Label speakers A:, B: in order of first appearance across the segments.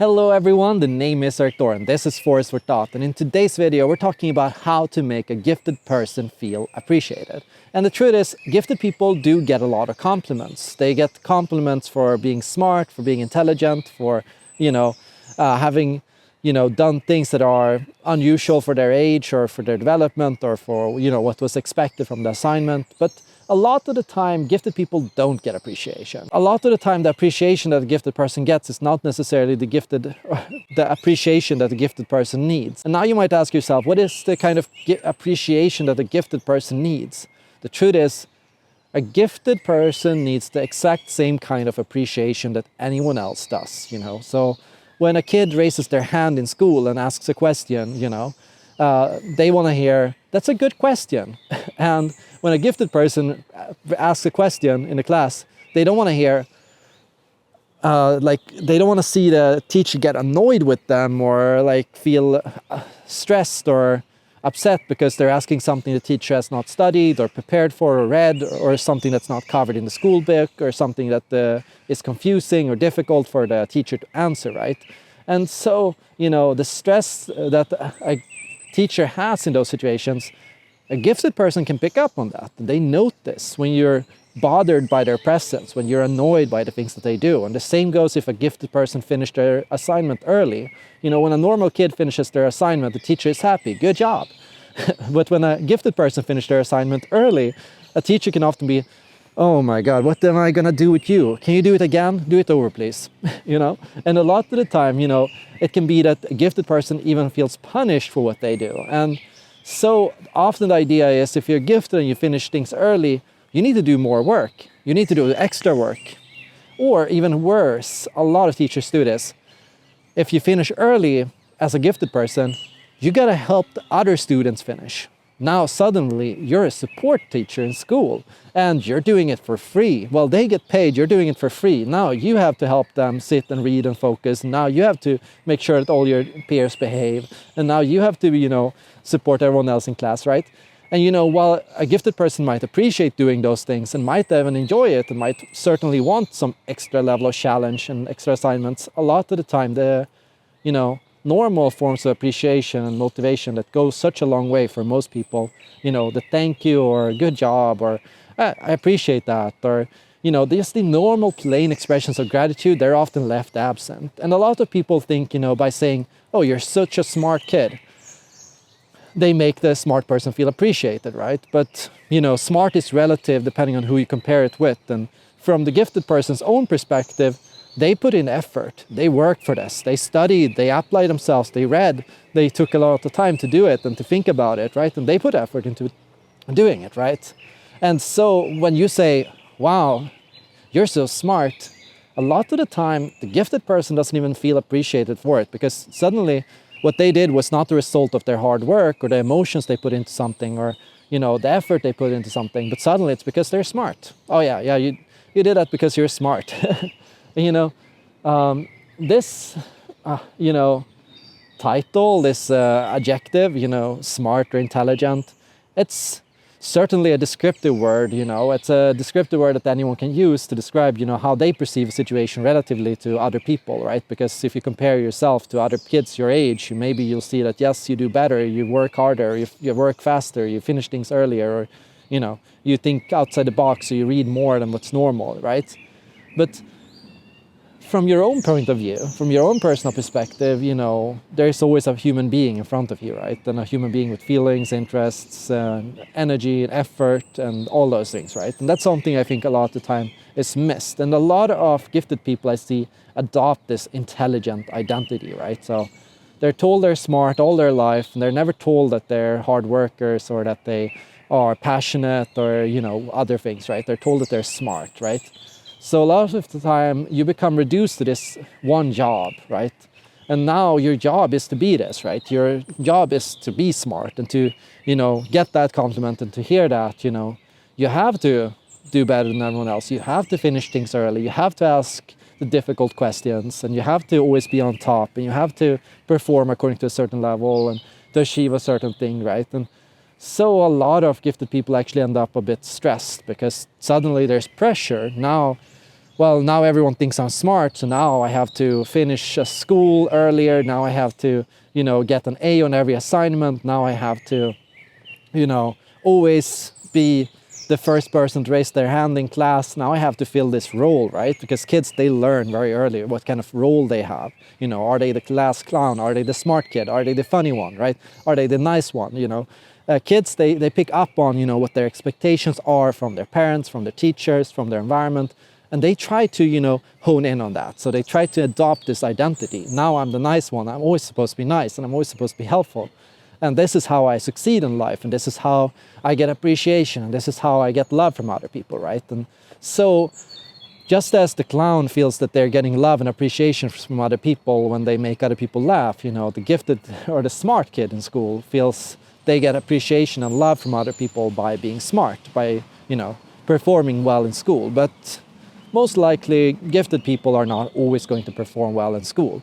A: Hello everyone, the name is Arthur and this is Force for Thought, and in today's video we're talking about how to make a gifted person feel appreciated. And the truth is, gifted people do get a lot of compliments. They get compliments for being smart, for being intelligent, for having done things that are unusual for their age or for their development or for what was expected from the assignment. But a lot of the time, gifted people don't get appreciation. A lot of the time, the appreciation that a gifted person gets is not necessarily the appreciation that a gifted person needs. And now you might ask yourself, what is the kind of appreciation that a gifted person needs? The truth is, a gifted person needs the exact same kind of appreciation that anyone else does, So when a kid raises their hand in school and asks a question, they want to hear, that's a good question. And when a gifted person asks a question in the class, they don't want to hear, they don't want to see the teacher get annoyed with them or feel stressed or upset because they're asking something the teacher has not studied or prepared for or read, or something that's not covered in the school book, or something that is confusing or difficult for the teacher to answer, right? And so, the stress that a teacher has in those situations, a gifted person can pick up on that. They notice when you're bothered by their presence, when you're annoyed by the things that they do. And the same goes if a gifted person finished their assignment early. When a normal kid finishes their assignment, the teacher is happy, good job. But when a gifted person finishes their assignment early, a teacher can often be, oh my God, what am I gonna do with you? Can you do it again? Do it over, please. And a lot of the time, it can be that a gifted person even feels punished for what they do. And so often the idea is, if you're gifted and you finish things early, you need to do more work. You need to do extra work. Or even worse, a lot of teachers do this. If you finish early as a gifted person, you gotta help the other students finish. Now suddenly you're a support teacher in school and you're doing it for free. Well, they get paid, you're doing it for free. Now you have to help them sit and read and focus. Now you have to make sure that all your peers behave. And now you have to, support everyone else in class, right? And while a gifted person might appreciate doing those things and might even enjoy it and might certainly want some extra level of challenge and extra assignments, a lot of the time the, normal forms of appreciation and motivation that goes such a long way for most people, the thank you or good job or I appreciate that, or just the normal plain expressions of gratitude, they're often left absent. And a lot of people think, by saying, oh, you're such a smart kid, they make the smart person feel appreciated, right? But, smart is relative depending on who you compare it with. And from the gifted person's own perspective, they put in effort, they worked for this, they studied, they applied themselves, they read, they took a lot of time to do it and to think about it, right? And they put effort into doing it, right? And so when you say, wow, you're so smart, a lot of the time, the gifted person doesn't even feel appreciated for it, because suddenly what they did was not the result of their hard work or the emotions they put into something or, the effort they put into something, but suddenly it's because they're smart. Oh yeah, you did that because you're smart. And, this, title, this adjective, smart or intelligent, it's certainly a descriptive word, it's a descriptive word that anyone can use to describe, how they perceive a situation relatively to other people, right? Because if you compare yourself to other kids your age, maybe you'll see that, yes, you do better, you work harder, you work faster, you finish things earlier, or, you think outside the box, so you read more than what's normal, right? But from your own point of view, from your own personal perspective, there's always a human being in front of you, right? And a human being with feelings, interests, energy, and effort, and all those things, right? And that's something I think a lot of the time is missed. And a lot of gifted people I see adopt this intelligent identity, right? So they're told they're smart all their life, and they're never told that they're hard workers or that they are passionate or, other things, right? They're told that they're smart, right? So a lot of the time you become reduced to this one job, right? And now your job is to be this, right? Your job is to be smart and to, get that compliment and to hear that, you have to do better than everyone else. You have to finish things early. You have to ask the difficult questions, and you have to always be on top, and you have to perform according to a certain level and to achieve a certain thing, right? And so a lot of gifted people actually end up a bit stressed because suddenly there's pressure. Now well, now everyone thinks I'm smart, so now I have to finish school earlier, now I have to, you know, get an A on every assignment, now I have to, you know, always be the first person to raise their hand in class. Now I have to fill this role, right? Because kids, they learn very early what kind of role they have. You know, are they the class clown? Are they the smart kid? Are they the funny one, right? Are they the nice one, you know? Kids, they pick up on, you know, what their expectations are from their parents, from their teachers, from their environment. And they try to, you know, hone in on that. So they try to adopt this identity. Now I'm the nice one. I'm always supposed to be nice, and I'm always supposed to be helpful. And this is how I succeed in life, and this is how I get appreciation, and this is how I get love from other people, right? And so just as the clown feels that they're getting love and appreciation from other people when they make other people laugh, you know, the gifted or the smart kid in school feels they get appreciation and love from other people by being smart, by, you know, performing well in school. But most likely, gifted people are not always going to perform well in school.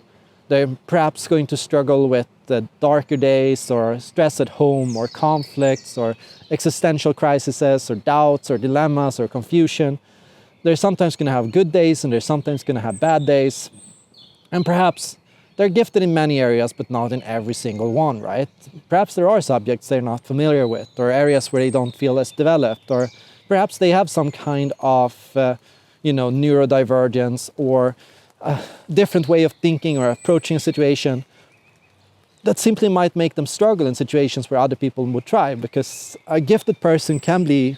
A: They're perhaps going to struggle with the darker days, or stress at home, or conflicts, or existential crises, or doubts, or dilemmas, or confusion. They're sometimes going to have good days, and they're sometimes going to have bad days. And perhaps they're gifted in many areas, but not in every single one, right? Perhaps there are subjects they're not familiar with, or areas where they don't feel as developed, or perhaps they have some kind of, you know, neurodivergence, or a different way of thinking or approaching a situation that simply might make them struggle in situations where other people would thrive, because a gifted person can be,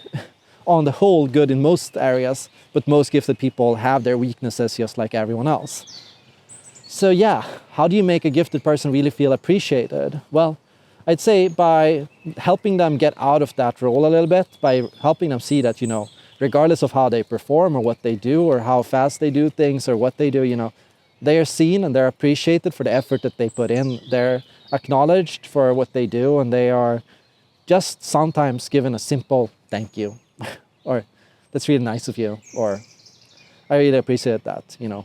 A: on the whole, good in most areas, but most gifted people have their weaknesses just like everyone else. So yeah, how do you make a gifted person really feel appreciated? Well, I'd say by helping them get out of that role a little bit, by helping them see that, you know, regardless of how they perform or what they do or how fast they do things or what they do, you know, they are seen and they're appreciated for the effort that they put in. They're acknowledged for what they do, and they are just sometimes given a simple thank you or that's really nice of you, or I really appreciate that, you know,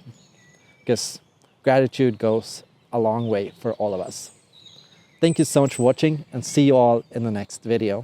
A: because gratitude goes a long way for all of us. Thank you so much for watching, and see you all in the next video.